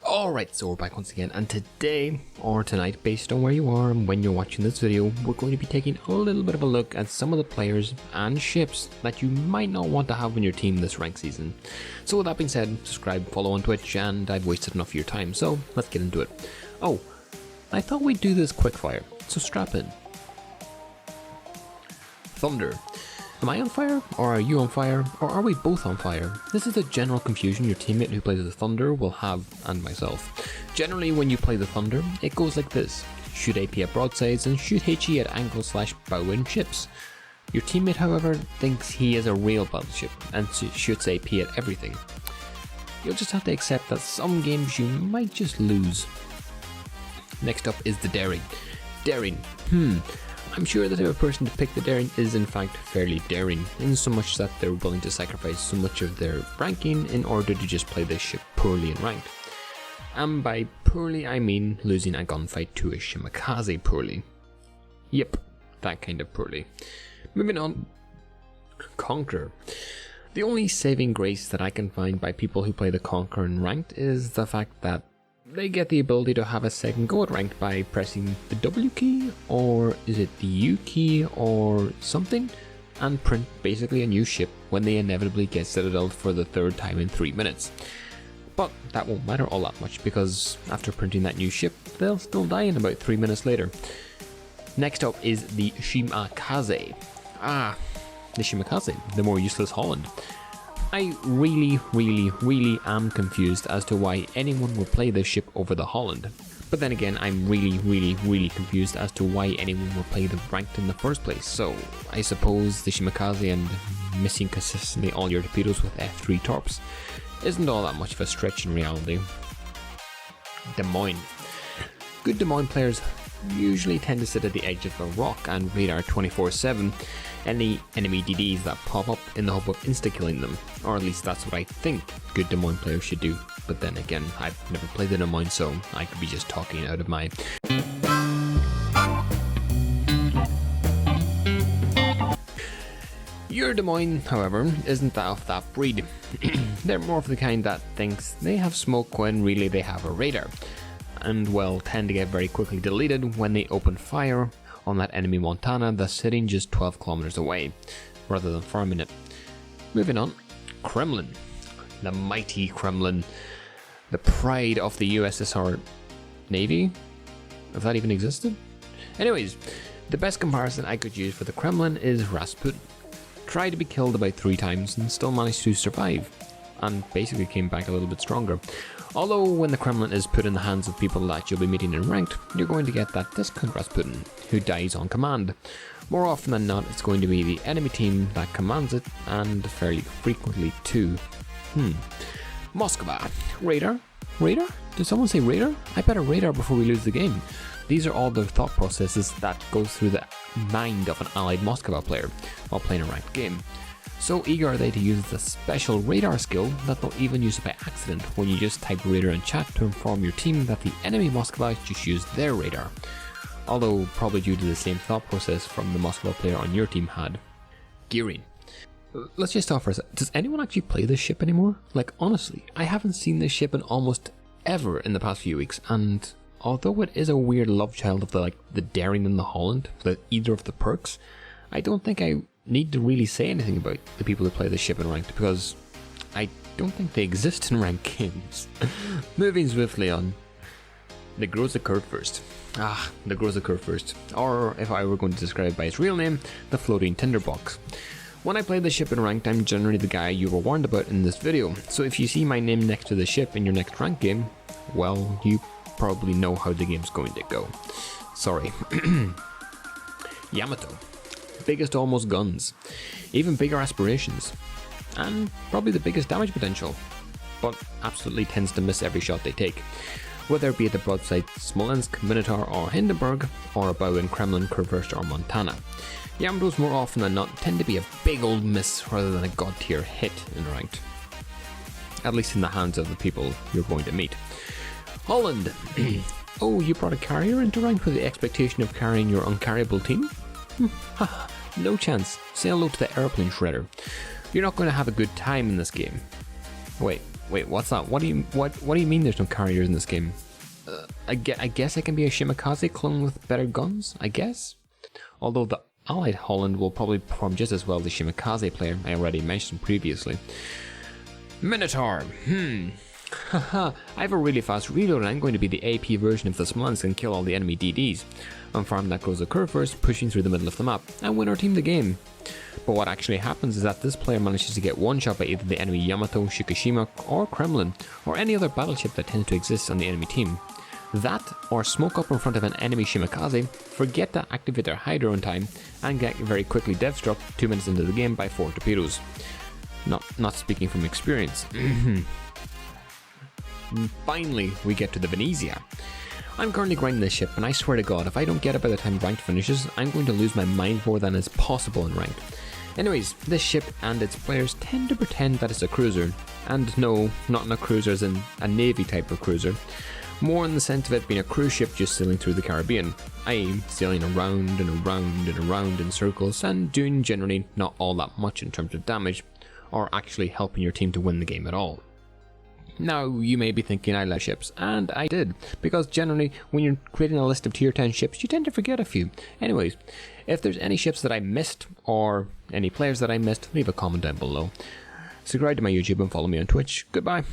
Alright, so we're back once again, and today, or tonight, based on where you are and when you're watching this video, we're going to be taking a little bit of a look at some of the players and ships that you might not want to have on your team this rank season. So with that being said, subscribe, follow on Twitch, and I've wasted enough of your time, so let's get into it. Oh, I thought we'd do this quickfire, so strap in. Thunder. Am I on fire, or are you on fire, or are we both on fire? This is the general confusion your teammate who plays the Thunder will have, and myself. Generally when you play the Thunder, it goes like this. Shoot AP at broadsides and shoot HE at angle/bow-in ships. Your teammate however thinks he is a real battleship and shoots AP at everything. You'll just have to accept that some games you might just lose. Next up is the Daring. Daring, I'm sure the type of person to pick the Daring is in fact fairly daring, in so much that they're willing to sacrifice so much of their ranking in order to just play this ship poorly in ranked. And by poorly I mean losing a gunfight to a Shimakaze poorly. Yep, that kind of poorly. Moving on. Conqueror. The only saving grace that I can find by people who play the Conqueror in ranked is the fact that they get the ability to have a second go at ranked by pressing the W key, or is it the U key or something, and print basically a new ship when they inevitably get citadeled for the third time in 3 minutes. But that won't matter all that much, because after printing that new ship, they'll still die in about 3 minutes later. Next up is the Shimakaze. The Shimakaze, the more useless Holland. I really am confused as to why anyone would play this ship over the Holland. But then again, I'm really confused as to why anyone would play the ranked in the first place. So I suppose the Shimakaze and missing consistently all your torpedoes with F3 torps isn't all that much of a stretch in reality. Des Moines. Good Des Moines players usually tend to sit at the edge of a rock and radar 24/7 any enemy DDs that pop up in the hope of insta-killing them, or at least that's what I think good Des Moines players should do. But then again, I've never played the Des Moines, so I could be just talking out of my... Your Des Moines, however, isn't that of that breed. They're more of the kind that thinks they have smoke when really they have a radar, and well, tend to get very quickly deleted when they open fire on that enemy Montana that's sitting just 12 kilometers away, rather than farming it. Moving on, Kremlin. The mighty Kremlin. The pride of the USSR Navy, if that even existed. Anyways, the best comparison I could use for the Kremlin is Rasputin. Tried to be killed about 3 times and still managed to survive, and basically came back a little bit stronger. Although when the Kremlin is put in the hands of people that you'll be meeting in ranked, you're going to get that discount Rasputin, who dies on command. More often than not, it's going to be the enemy team that commands it, and fairly frequently too. Moskva. Radar? Radar? Did someone say radar? I better radar before we lose the game. These are all the thought processes that go through the mind of an allied Moskva player while playing a ranked game. So eager are they to use the special radar skill that they'll even use it by accident when you just type radar in chat to inform your team that the enemy Moskva just used their radar. Although probably due to the same thought process from the Moskva player on your team had. Gearing. Let's just stop for a sec. Does anyone actually play this ship anymore? Like honestly, I haven't seen this ship in almost ever in the past few weeks, and although it is a weird love child of the Daring and the Holland, either of the perks, I don't think I need to really say anything about the people who play this ship in ranked, because I don't think they exist in ranked games. Moving swiftly on. The Groza Kurfürst. The Groza Kurfürst. Or if I were going to describe it by its real name, the Floating Tinderbox. When I play the ship in ranked, I'm generally the guy you were warned about in this video, so if you see my name next to the ship in your next ranked game, well, you probably know how the game's going to go. Sorry. Yamato. Biggest almost guns, even bigger aspirations, and probably the biggest damage potential, but absolutely tends to miss every shot they take, whether it be at the broadside Smolensk, Minotaur or Hindenburg, or a bow-in Kremlin, Kurfürst or Montana. Yamatos more often than not tend to be a big old miss rather than a god tier hit in ranked, at least in the hands of the people you're going to meet. Holland. Oh, you brought a carrier into ranked with the expectation of carrying your uncarryable team? No chance. Say hello to the airplane shredder. You're not going to have a good time in this game. Wait, Wait, what's that? What do you mean there's no carriers in this game? I guess I can be a Shimakaze clone with better guns, I guess? Although the Allied Holland will probably perform just as well as the Shimakaze player I already mentioned previously. Minotaur, Haha, I have a really fast reload and I'm going to be the AP version of the Smolensk and kill all the enemy DDs. On farm that goes occur first, pushing through the middle of the map, and win our team the game. But what actually happens is that this player manages to get one shot by either the enemy Yamato, Shikishima, or Kremlin, or any other battleship that tends to exist on the enemy team. That, or smoke up in front of an enemy Shimakaze, forget to activate their hydro in time, and get very quickly dev struck 2 minutes into the game by 4 torpedoes. Not speaking from experience. Finally, we get to the Venezia. I'm currently grinding this ship, and I swear to God, if I don't get it by the time ranked finishes, I'm going to lose my mind more than is possible in ranked. Anyways, this ship and its players tend to pretend that it's a cruiser, and no, not in a cruiser as in a navy type of cruiser, more in the sense of it being a cruise ship just sailing through the Caribbean, i.e. sailing around and around and around in circles and doing generally not all that much in terms of damage, or actually helping your team to win the game at all. Now, you may be thinking I left ships, and I did, because generally, when you're creating a list of tier 10 ships, you tend to forget a few. Anyways, if there's any ships that I missed, or any players that I missed, leave a comment down below. Subscribe to my YouTube and follow me on Twitch. Goodbye.